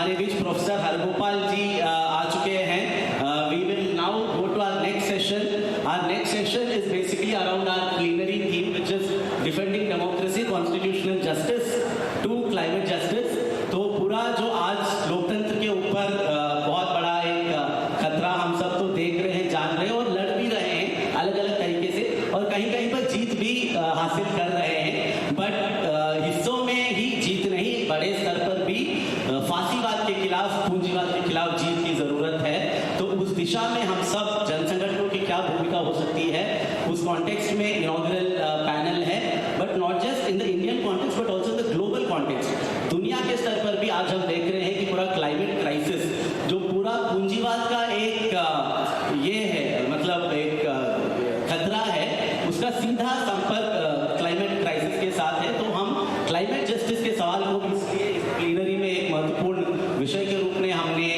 हमारे बीच प्रोफेसर हरगोपाल जी आ चुके हैं. We will now go to our next session. Our next session is basically around our plenary theme, which is defending democracy, constitutional justice to climate justice. तो पूरा जो आज लोकतंत्र के ऊपर बहुत बड़ा एक खतरा हम सब तो देख रहे हैं, जान रहे हैं और लड़ भी रहे हैं अलग अलग तरीके से, और कहीं कहीं पर जीत भी हासिल कर रहे हैं. बट हिस्सों में ही जीत नहीं, बड़े स्तर पर भी फांसीवाद के खिलाफ, पूंजीवाद के खिलाफ जीत की जरूरत है. तो उस दिशा में हम सब जन संगठनों की क्या भूमिका हो सकती है, उस कॉन्टेक्स्ट में इनॉग्रल पैनल है. But not just in the Indian context but also the global context. दुनिया के स्तर पर भी आज हम देख रहे हैं कि पूरा क्लाइमेट क्राइसिस जो पूरा पूंजीवाद का एक ये है, मतलब एक खतरा है, उसका सीधा संपर्क क्लाइमेट क्राइसिस के साथ है. तो हम क्लाइमेट जस्टिस के सवाल को भी इसलिए इस प्लीनरी में एक महत्वपूर्ण विषय के रूप में हमने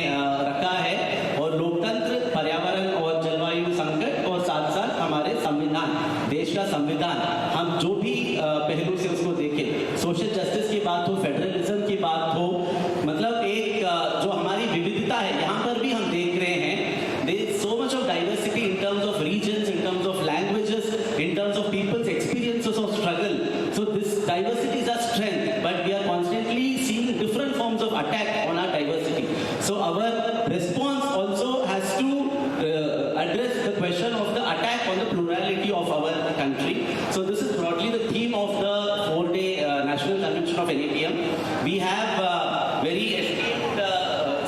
रखा है. और लोकतंत्र, पर्यावरण और जलवायु संकट, और साथ साथ हमारे संविधान, देश का संविधान, हम जो भी पहलू से उसको देखें, सोशल जस्टिस की बात हो, फेडरलिज्म की बात हो, मतलब एक जो हमारी विविधता है, यहाँ पर भी हम देख रहे हैं there is so much of diversity in terms of regions, in terms of languages, in terms of people's experiences of struggle. So this diversity is our strength, but we are constantly seeing different forms of attack on our diversity. So our response also has to address the question of the attack on the plurality of our country. So this is broadly the theme of the 4-day National Convention of NAPM. We have very esteemed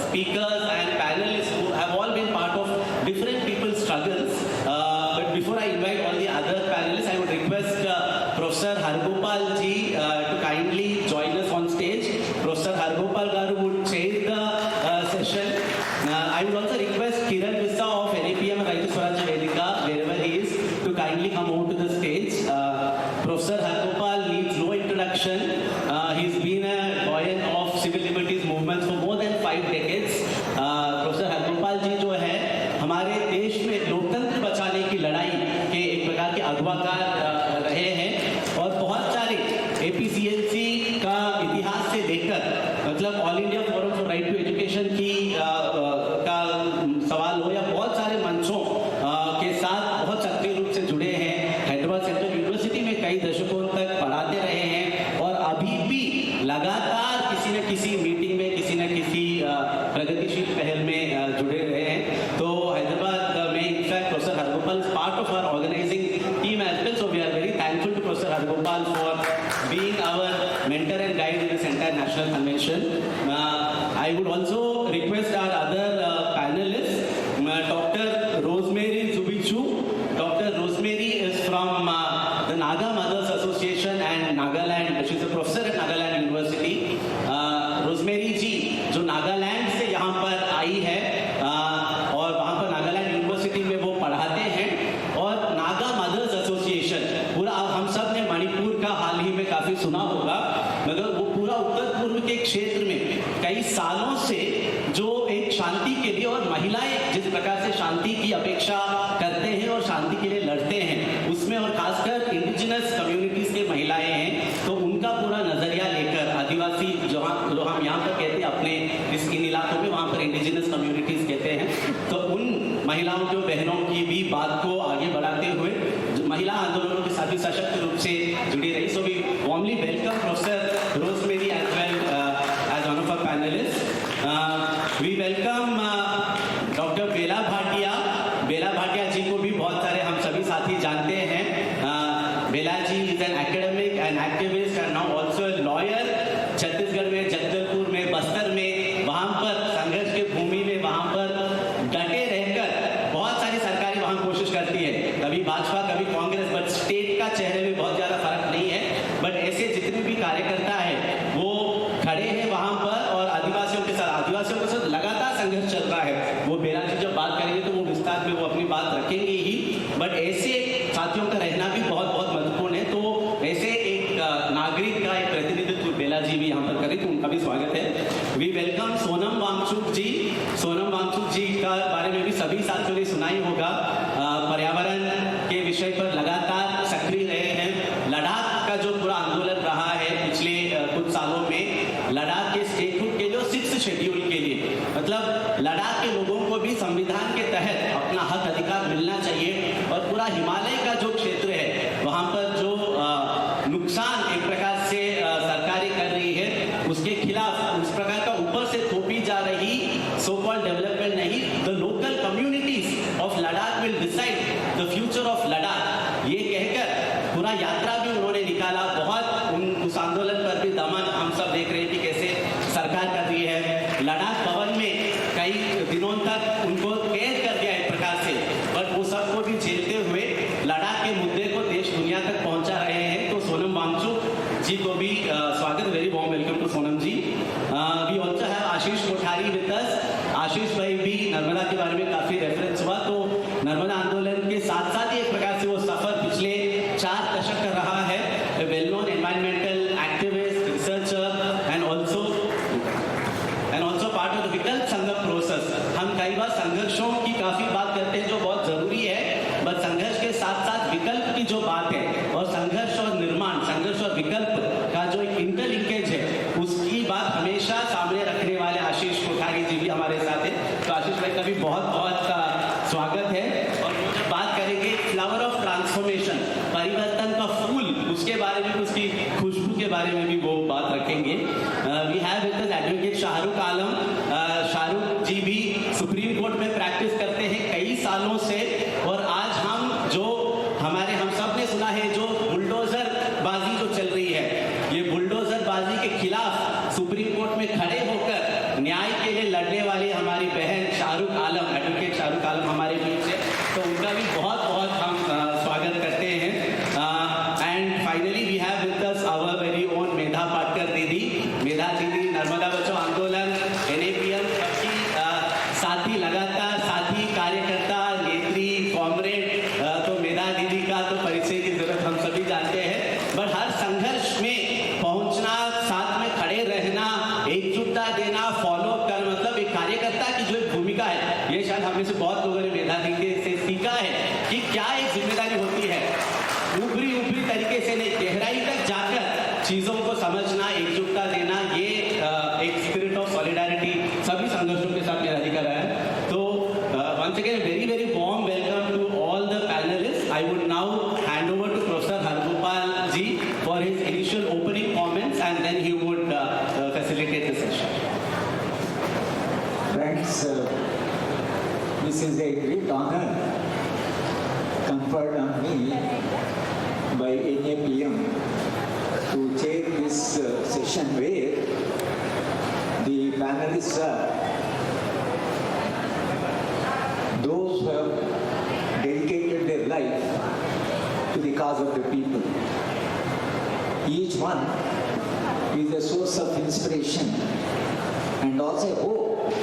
speakers and panelists who have all been part of different people's struggles. But before I invite all the other panelists, I would request Professor Hargopal ji to kindly join us on stage. Professor Hargopal garu would chair the session. I would also request Kiran Vissa of NAPM Raitu Swarajya Vedika, wherever he is, to kindly come over to the stage. Professor Hargopal needs no introduction. He's been a doyen of civil liberties movements for more than 5 decades. Professor Hargopal ji जो है हमारे देश में लोकतंत्र बचाने की लड़ाई के एक प्रकार के अगवाकार रहे हैं, और बहुत सारे APCLC का इतिहास से लेकर, मतलब all India forum for right to education की का सवाल हो, या बहुत सारे मंचों के साथ बहुत सक्रिय रूप से जुड़े हैं. हैदराबाद सेंट्रल यूनिवर्सिटी में कई दशकों तक पढ़ाते रहे हैं, और अभी भी लगातार किसी न किसी मीटिंग में, किसी न किसी प्रगतिशील पहल में जुड़े रहे हैं. तो हैदराबाद में in fact professor Hargopal is part of our organising team as well. So we are very thankful to professor Hargopal for being our mentor and guide in this entire national convention. I would also request our other panellist, doctor Rosemary जुबिचू. Doctor Rosemary is from the Naga Mothers Association and Nagaland. She is a professor at Nagaland University. Rosemary ji जो नागालैंड से यहाँ पर आई है, और वहाँ पर Nagaland university में वो पढ़ाते हैं. और नागा मदर्स एसोसिएशन, पूरा हम सब ने मणिपुर का हाल ही में काफ़ी सुना होगा, मगर वो पूरा उत्तर पूर्व के क्षेत्र में कई सालों से जो एक शांति के लिए, और महिलाएं जिस प्रकार से शांति की अपेक्षा करते हैं और शांति के लिए लड़ते हैं, उसमें और खासकर इंडिजिनस कम्युनिटीज के महिलाएं हैं, तो उनका पूरा नजरिया लेकर, आदिवासी जो हम यहाँ पर कहते हैं अपने इन इलाकों में, वहाँ पर इंडिजिनस कम्युनिटीज कहते हैं, तो उन महिलाओं के, बहनों की भी बात को आगे बढ़ाते हुए महिला आंदोलनों के साथ ही सशक्त रूप से जुड़ी रही. So we warmly welcome professor Rosemary as well as one of our panellist. We welcome doctor Bela Bhatia. Bela Bhatia ji को भी बहुत सारे हम सभी साथी जानते हैं. Bela ji is an academic and activist and now also a lawyer. Chhattisgarh में, जगदलपुर में, बस्तर में, वहाँ पर संघर्ष के भूमि में, वहाँ पर डटे रहकर बहुत सारी सरकारें वहाँ कोशिश करती है, कभी भाजपा कभी कांग्रेस, बट स्टेट का चेहरे में बहुत ज़्यादा फर्क नहीं है. बट ऐसे जितने भी कार्यकर्ता है वो खड़े हैं वहाँ पर, और आदिवासियों के साथ लगातार संघर्ष चल रहा है. वो बेला जी जब बात करेंगे तो वो विस्तार में वो अपनी बात रखेंगे ही, बट ऐसे साथियों का रहना भी बहुत बहुत महत्वपूर्ण है. तो ऐसे एक नागरिक का एक प्रतिनिधित्व बेला जी भी यहाँ पर करें, तो उनका भी स्वागत है. वी वेलकम सोनम वांगचुक जी. सोनम वांगचुक जी का बारे में भी सभी साथियों ने सुना ही होगा. पर्यावरण के विषय पर लगातार सक्रिय रहे हैं. लद्दाख का जो पूरा आंदोलन रहा है पिछले कुछ सालों में, लद्दाख के स्टेटहुड के जो 6th शेड्यूल शेड्यूल के लिए। मतलब लद्दाख के लोगों को भी संविधान के तहत अपना हक अधिकार मिलना चाहिए और पूरा हिमालय का जो क्षेत्र है वहाँ पर जो नुकसान एक प्रकार से सरकारें कर रही है उसके खिलाफ उस प्रकार का ऊपर से थोपी जा रही सो कॉल्ड डेवलपमेंट नहीं, the local communities of Ladakh will decide the future of Ladakh, ये कहकर पूरा यात्रा भी उन्होंने निकाला। बहुत उस आंदोलन पर भी दमन हम सब देख रहे हैं कि कैसे सरकार कर रही है। लद्दाख भवन में कई दिनों तक उनको कैद कर दिया एक प्रकार से, बट वो सबको भी झेलते हुए लद्दाख के मुद्दे को देश दुनिया तक पहुंचा रहे हैं। तो सोनम वांगचुक जी को भी स्वागत, very warm welcome to Sonam ji. We also have Ashish Kothari with us. Ashish भाई भी नर्मदा के बारे में काफी रेफरेंस हुआ, तो नर्मदा आंदोलन के साथ साथ ही एक प्रकार से वो सफर पिछले 4 दशक कर रहा है। Well known environmental activist, researcher and also part of the विकल्प संगम प्रोसेस। हम कई बार संघर्षों की काफी बात करते हैं जो बहुत जरूरी है, बट संघर्ष के साथ साथ विकल्प की जो बात है और संघर्ष और निर्माण, संघर्ष और विकल्प का जो एक इंटरलिंकेज है उसकी बात हमेशा सामने रखने वाले आशीष कोठारी जी भी हमारे साथ है। तो आशीष भाई का भी बहुत बहुत स्वागत है। और जब बात करेंगे फ्लावर ऑफ ट्रांसफॉर्मेशन, परिवर्तन का फूल, उसके बारे में, उसकी खुशबू के बारे में भी वो बात रखेंगे। We have with us advocate Shahrukh Alam. Shahrukh ji भी सुप्रीम कोर्ट में प्रैक्टिस करते हैं कई सालों से, और आज हम सब ने सुना है जो बुलडोजर बाजी जो चल रही है, ये बुलडोजर बाजी के खिलाफ सुप्रीम कोर्ट में खड़े होकर न्याय के लिए लड़ने वाली हमारी बहन शाहरुख आलम, एडवोकेट शाहरुख आलम हमारे बीच है, तो उनका भी बहुत बहुत हम स्वागत करते हैं। And finally we have with us our very own Medha Patkar दीदी। मेधा दीदी नर्मदा बचाओ आंदोलन, NAPM सबकी साथी, लगातार साथी, कार्यकर्ता, नेत्री, कॉमरेड, तो मेधा दीदी का तो परिचय की जरूरत हम सभी जानते हैं। बट हर संघर्ष में पहुंचना, साथ में खड़े रहना, एकजुटता देना, फॉलो कर, मतलब एक कार्यकर्ता की जो एक भूमिका है, ये शायद हमें से बहुत लोगों ने मेधा दीदी से सीखा है कि क्या एक जिम्मेदारी होती है। ऊपरी तरीके से नहीं, गहराई तक जाकर चीजों को समझना, एकजुटता देना, ये एक स्पिरिट ऑफ सॉलिडारिटी सभी संघर्षों के साथ मेरा अधिकार है। तो once again very very warm welcome to all the panelists. I would now hand over to Professor Hargopal ji for his initial opening comments, and then he would facilitate the session. Friends, this is a great honor conferred on me by NAPM to chair this session where the panelists are those who have dedicated their life to the cause of the people. Each one is a source of inspiration and also hope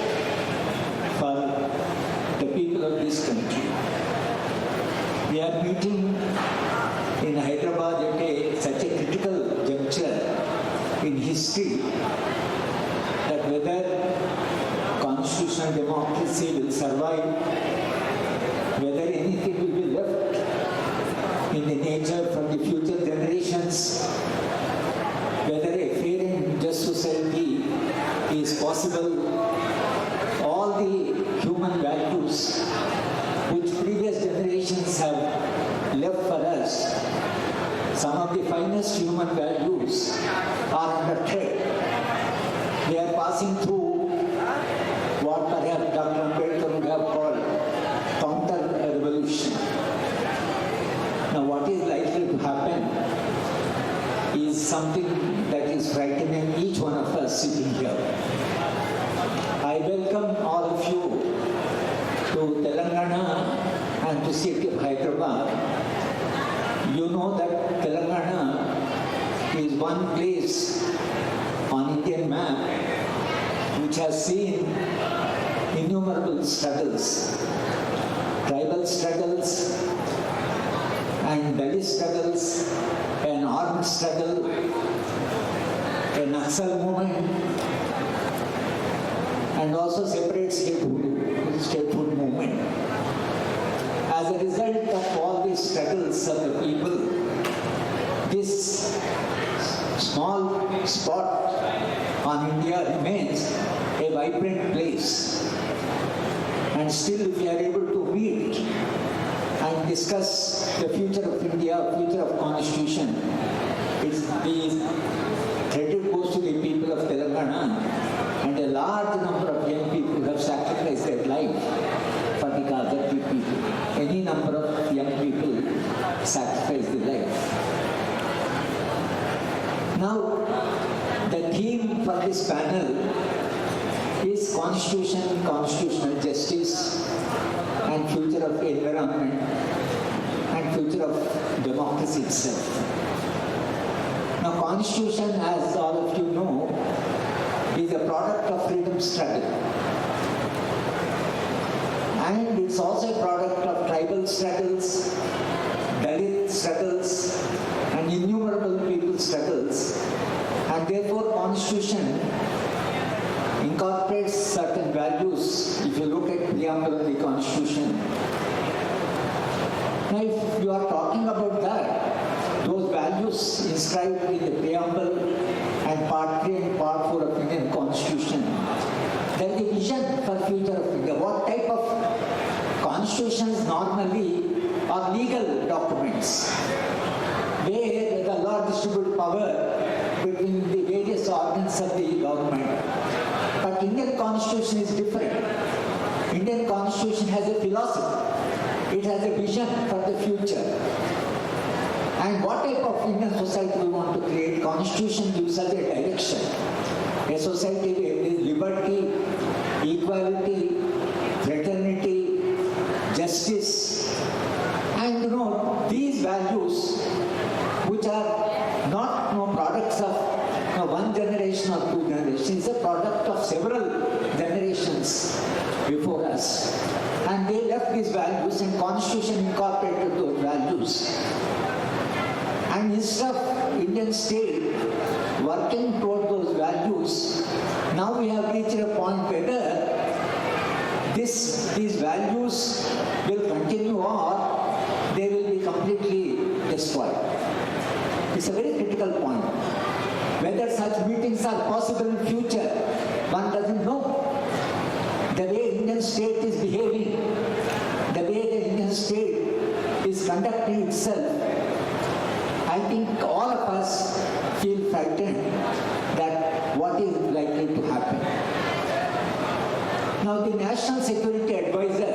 for the people of this country. We are meeting in Hyderabad at such a critical juncture in history that whether constitutional democracy will survive, whether anything will be left in the nature for the future generations, whether a fair and just society is possible, all the human values which previous generations have left for us, some of the finest human values are under threat. We are passing through what perhaps Dr. Ambedkar would have called counter-revolution. Now what is likely to happen is something that is frightening each one of us sitting here. I welcome all of you to Telangana and to city of Hyderabad. You know that Telangana is one place on Indian map which has seen innumerable struggles, tribal struggles and Dalit struggles, an armed struggle, a Naxal movement, and also separate statehood movement. As a result of all these struggles of the people, this small spot on India remains a vibrant place. And still, if we are able to meet and discuss the future of India, future of Constitution, it's the credit goes to the people of Telangana, and a large number of young people have sacrificed their life for the cause of the people. Any number of young people sacrifice their life. Now, the theme for this panel is Constitution, Constitutional Justice, and future of environment, and future of democracy itself. Now, Constitution, as all of you know, is a product of freedom struggle. And it's also a product of tribal struggles, Dalit struggles, and innumerable people struggles. And therefore, Constitution incorporates certain values. If you look at preamble of the Constitution, now if you are talking about that, those values inscribed in the preamble and part 3 and part 4 of Indian Constitution, there is a vision for future of India. What type of constitutions normally are legal documents, where the law distributes power between the various organs of the government. But Indian Constitution is different. Indian Constitution has a philosophy. It has a vision for the future. And what type of Indian society we want to create? Constitution gives us a direction. A society where there is liberty, equality, fraternity, justice, and these values, which are not products of one generation or two generations, is a product of several generations before us. And they left these values, and Constitution incorporated those values. And instead of Indian state working toward those values, now we have reached a point whether these values will continue or they will be completely destroyed. It's a very critical point. Whether such meetings are possible in future, one doesn't know. The way Indian state is behaving, the way the Indian state is conducting itself, I think all of us feel frightened that what is likely to happen. Now, the National Security Advisor,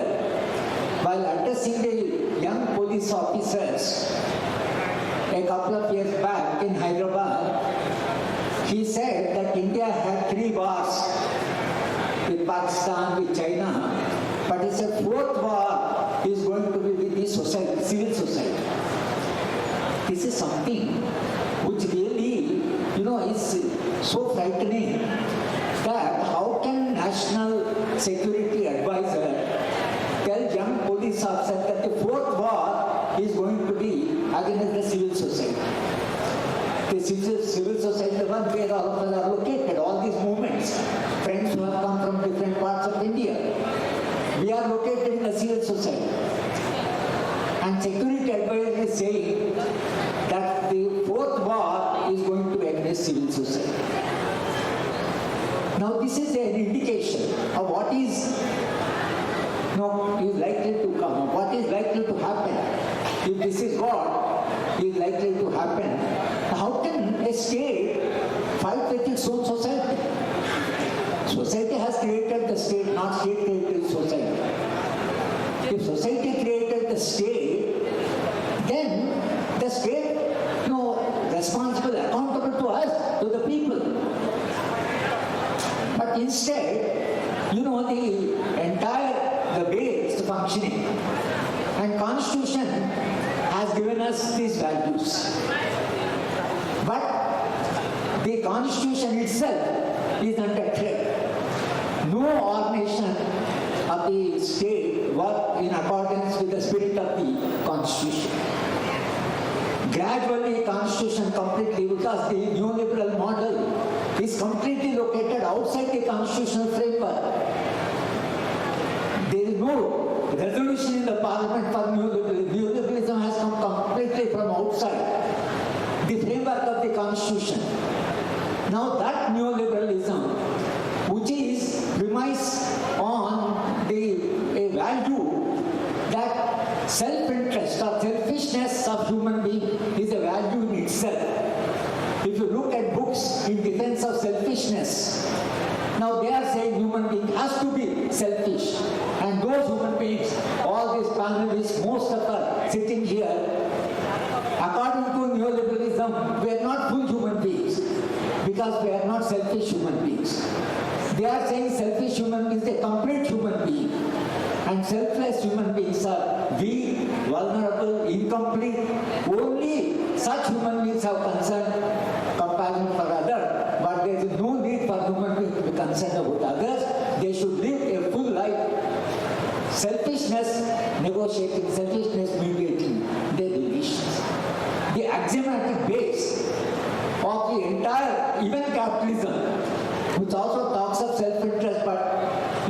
while addressing the young police officers a couple of years back in Hyderabad, he said that India had 3 wars with Pakistan, with China, but it's a 4th war is going to be with the society, civil society. This is something which really, is so frightening that how can National Security Advisor tell young police officers that the 4th war is going to be against the civil society? The civil society, the one where all of us are located, all these movements, friends who have come from different parts of India, we are located in the civil society. And Security Advisor is saying that the 4th war is going to be against civil society. Now this is an indication of what is likely to come, what is likely to happen. If this is God, is likely to happen. How can a state fight with its own society? Society has created the state, not state created society. If society created the state, then the state, responsible, accountable to us, to the people. But instead, the way it's functioning. And Constitution has given us these values. But the Constitution itself is under threat. No ordination of the state work in accordance with the spirit of the Constitution. Gradually, Constitution completely, because the neoliberal model is completely located outside the constitutional framework. There is no resolution in the parliament for neoliberalism. Neoliberalism has come completely from outside the framework of the Constitution. Now that neoliberalism, which is saying human being has to be selfish. And those human beings, all these panelists, most of us sitting here, according to neoliberalism, we are not full human beings because we are not selfish human beings. They are saying selfish human beings, a complete human being. And selfless human beings are weak, vulnerable, incomplete. Only such human beings have concern, compassion for others. But there is no need for human beings to be concerned about others. They should live a full life. Selfishness, negotiating, selfishness, mediating their relations. The axiomatic base of the entire, even capitalism, which also talks of self-interest, but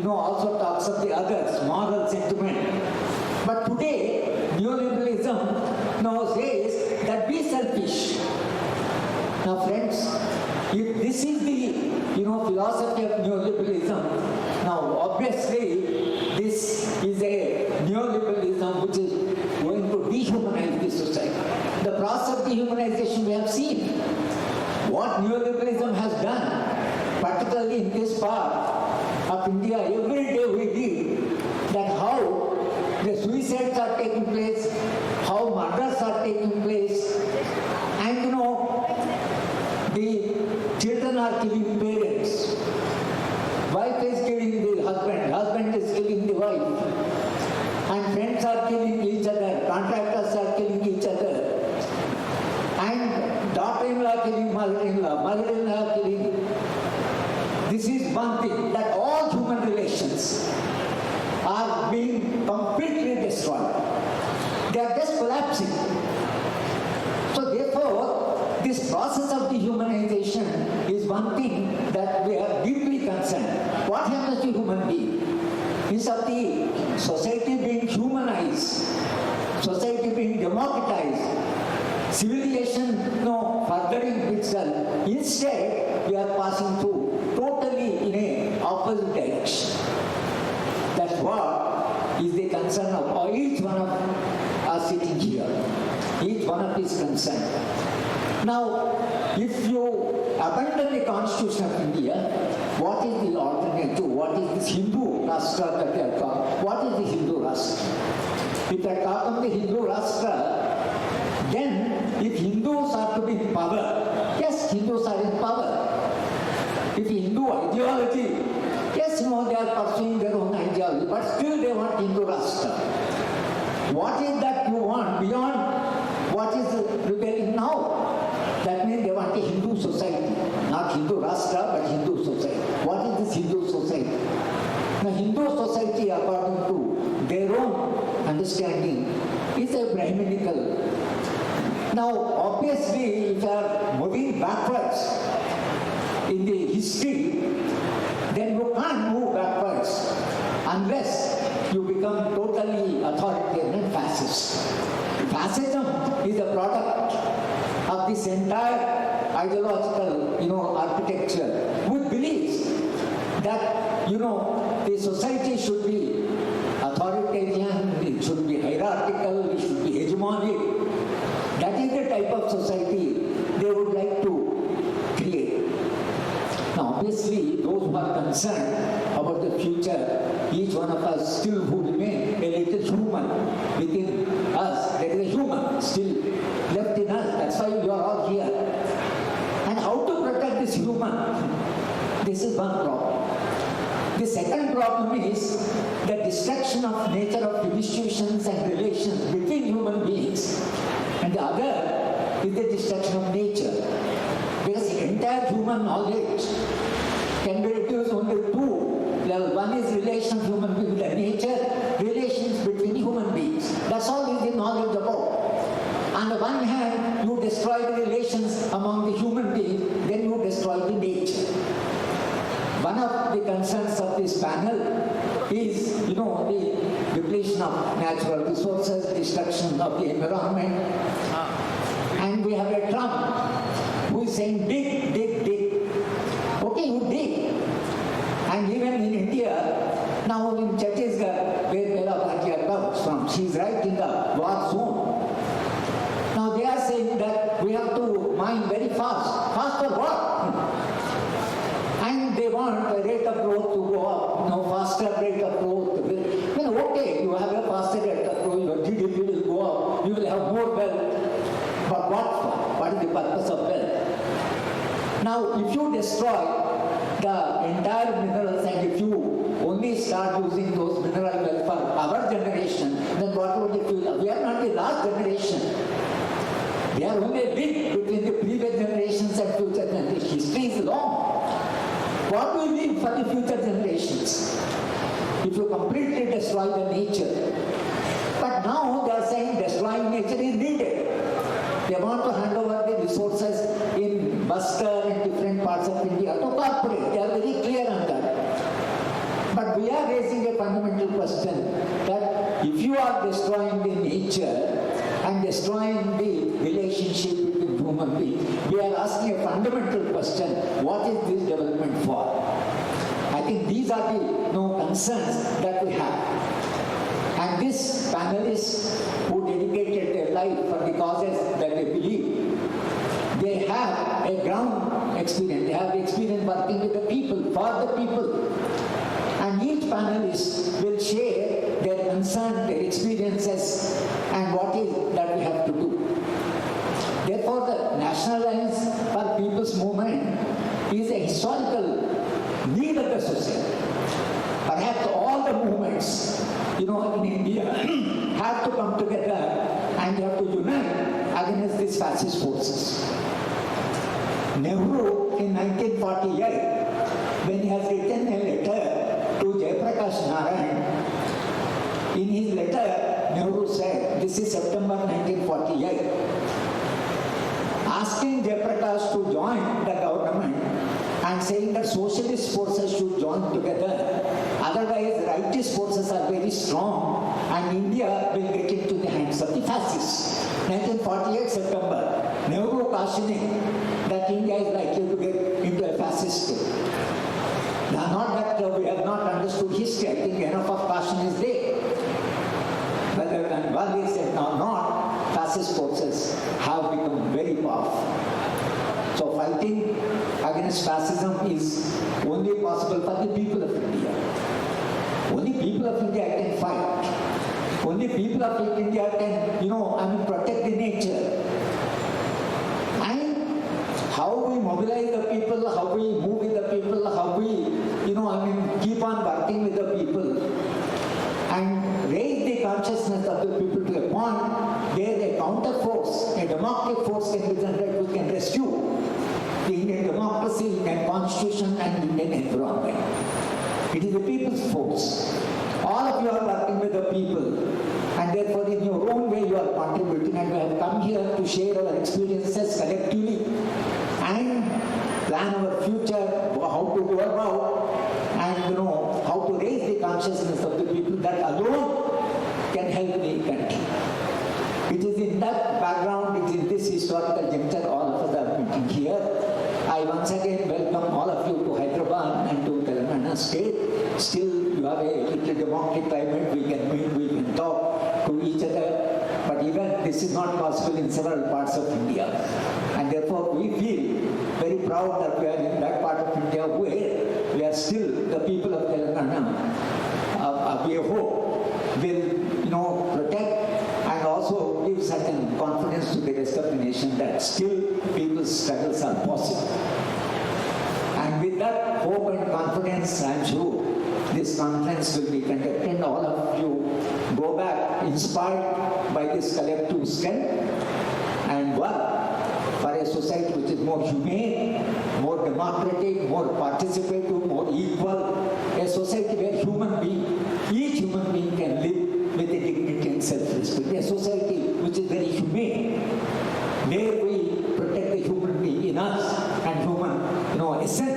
also talks of the others, moral sentiment. But today, neoliberalism now says that be selfish. Now, friends, if this is the philosophy of neoliberalism, now obviously this is a neoliberalism which is going to dehumanize the society. The process of dehumanization we have seen. What neoliberalism has done, particularly in this part of India, every day we read that how the suicides are taking place, how murders are taking place, and the children are killing parents. Wife is killing the husband, husband is killing the wife, and friends are killing each other, contractors are killing each other, and daughter-in-law killing mother-in-law, mother-in-law killing. This is one thing, that all human relations are being completely destroyed. They are just collapsing. So therefore, this process of dehumanization is one thing that we are deeply concerned. What happens to human being? Instead of the society being humanized, society being democratized, civilization furthering itself, instead we are passing through totally in a opposite direction. That's what is the concern of each one of us sitting here. Each one of is concerned. Now, if you abandon the Constitution of India, what is the alternative? What is this Hindu Rashtra that they are talking? What is the Hindu Rashtra? If they talk of the Hindu Rashtra, then if Hindus are to be in power, yes, Hindus are in power. If Hindu ideology, yes, they are pursuing their own ideology, but still they want Hindu Rashtra. What is that you want beyond what is prevailing now? That means they want a Hindu society, not Hindu Rashtra, but Hindu society. What is this Hindu society? Now, Hindu society, according to their own understanding, is a Brahminical. Now, obviously, if you are moving backwards in the history, then you can't move backwards unless you become totally authoritarian and fascist. Fascism is a product of this entire ideological, architecture, which believes that, the society should be authoritarian, it should be hierarchical, it should be hegemonic. That is the type of society they would like to create. Now, obviously, those who are concerned about the future, each one of us still who remain a little human within us. There is a human still left in us. That's why you are all here. And how to protect this human? This is one problem. The second problem is the destruction of nature of institutions and relations between human beings. And the other is the destruction of nature. Because the entire human knowledge can be reduced only to two levels. One is relation of human beings with the nature, relations between human beings. That's all is the knowledge about. On the one hand, you destroy the relations among the human beings, then you destroy the nature. One of the concerns of this panel is, the depletion of natural resources, destruction of the environment. And we have a Trump who is saying, dig, dig, dig. Okay, you dig. And even in India, now in Chhattisgarh, where Bela Bhatia comes from, she is right in the war zone. Now they are saying that we have to mine very fast. Fast for what? And they want a rate of growth to destroy the entire minerals, and if you only start using those mineral wealth for our generation, then what would it feel? We are not the last generation. We are only a link between the previous generations and future generations. History is long. What will be for the future generations if you completely destroy the nature? But now they are saying destroying nature is needed. They want to hand over the resources in Buster and different parts of India to corporate. They are very clear on that. But we are raising a fundamental question that if you are destroying the nature and destroying the relationship between human beings, we are asking a fundamental question: what is this development for? I think these are the concerns that we have. And these panelists who dedicated their life for the causes that they believe, they have a ground experience. They have experience working with the people, for the people. And each panelist will share their concern, their experiences, and what is that we have to do. Therefore, the National Alliance for People's Movement is a historical need of the society. Perhaps all the movements, in India have to come together and they have to unite against these fascist forces. Nehru in 1948, when he has written a letter to Jayaprakash Narayan, in his letter, Nehru said, this is September 1948, asking Jayaprakash to join the government and saying that socialist forces should join together. Otherwise, rightist forces are very strong and India will get into the hands of the fascists. 1948 September, Nehru cautioning that India is likely to get into a fascist state. Now, not that we have not understood history, I think enough of caution is there. Whether and Gandhi said or not, fascist forces have become very powerful. So fighting against fascism is only possible for the people of India. Only people of India can fight. Only people of India can, protect the nature. And how we mobilize the people, how we move with the people, how we, keep on working with the people and raise the consciousness of the people to a point where a counter force, a democratic force can be generated which can rescue the Indian democracy, Indian constitution and Indian environment. It is the people's force. All of you are working with the people and therefore in your own way you are contributing, and we have come here to share our experiences collectively and plan our future, how to go about and how to raise the consciousness of the people. That alone can help the country. It is in that background, it is in this historical juncture all of us are meeting here. I once again welcome all of you to Hyderabad and to Telangana state. Still, you have a little democratic climate, we can meet, we can talk to each other. But even this is not possible in several parts of India. And therefore, we feel very proud that we are in that part of India where we are still the people of Telangana. We hope will protect and also give certain confidence to the rest of the nation that still people's struggles are possible. And with that hope and confidence, I am sure this conference will be conducted and all of you go back inspired by this collective strength and work for a society which is more humane, more democratic, more participative, more equal, a society where each human being can live with a dignity and self-respect, a society which is very humane, where we protect the human being in us and human, essence